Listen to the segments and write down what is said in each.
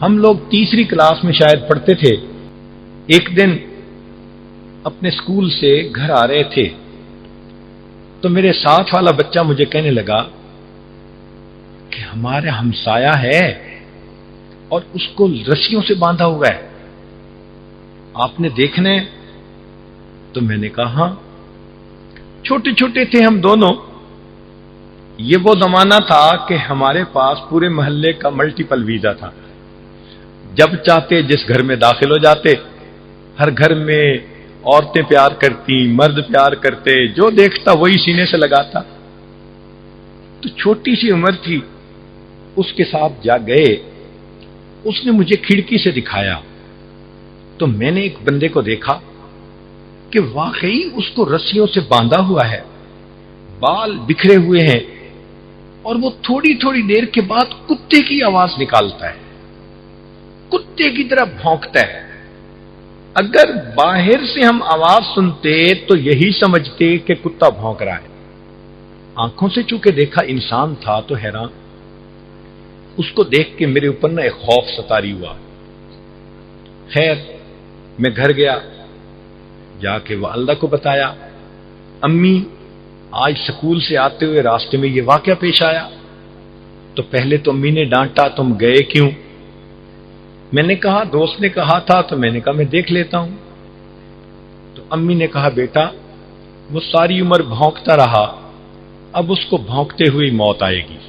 ہم لوگ تیسری کلاس میں شاید پڑھتے تھے. ایک دن اپنے اسکول سے گھر آ رہے تھے تو میرے ساتھ والا بچہ مجھے کہنے لگا کہ ہمارے ہمسایہ ہے اور اس کو رسیوں سے باندھا ہوا ہے, آپ نے دیکھنا ہے؟ تو میں نے کہا ہاں. چھوٹے چھوٹے تھے ہم دونوں. یہ وہ زمانہ تھا کہ ہمارے پاس پورے محلے کا ملٹیپل ویزا تھا. جب چاہتے جس گھر میں داخل ہو جاتے. ہر گھر میں عورتیں پیار کرتی, مرد پیار کرتے, جو دیکھتا وہی سینے سے لگاتا. تو چھوٹی سی عمر تھی, اس کے ساتھ جا گئے. اس نے مجھے کھڑکی سے دکھایا تو میں نے ایک بندے کو دیکھا کہ واقعی اس کو رسیوں سے باندھا ہوا ہے, بال بکھرے ہوئے ہیں, اور وہ تھوڑی تھوڑی دیر کے بعد کتے کی آواز نکالتا ہے, کتے کی طرح بھونکتا ہے. اگر باہر سے ہم آواز سنتے تو یہی سمجھتے کہ کتا بھونک رہا ہے. آنکھوں سے چونکہ دیکھا انسان تھا تو حیران. اس کو دیکھ کے میرے اوپر ایک خوف ستاری ہوا. خیر میں گھر گیا, جا کے والدہ کو بتایا, امی آج سکول سے آتے ہوئے راستے میں یہ واقعہ پیش آیا. تو پہلے تو امی نے ڈانٹا, تم گئے کیوں؟ میں نے کہا دوست نے کہا تھا تو میں نے کہا میں دیکھ لیتا ہوں. تو امی نے کہا بیٹا وہ ساری عمر بھونکتا رہا, اب اس کو بھونکتے ہوئے موت آئے گی.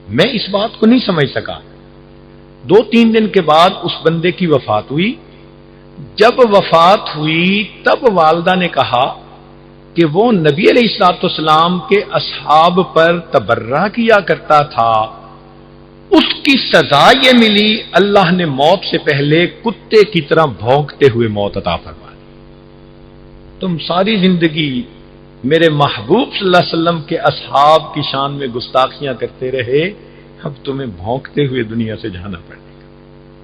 میں اس بات کو نہیں سمجھ سکا. 2-3 دن کے بعد اس بندے کی وفات ہوئی. جب وفات ہوئی تب والدہ نے کہا کہ وہ نبی علیہ الصلوۃ والسلام کے اصحاب پر تبرہ کیا کرتا تھا, اس کی سزا یہ ملی اللہ نے موت سے پہلے کتے کی طرح بھونکتے ہوئے موت عطا فرما دی. تم ساری زندگی میرے محبوب صلی اللہ علیہ وسلم کے اصحاب کی شان میں گستاخیاں کرتے رہے, اب تمہیں بھونکتے ہوئے دنیا سے جانا پڑے.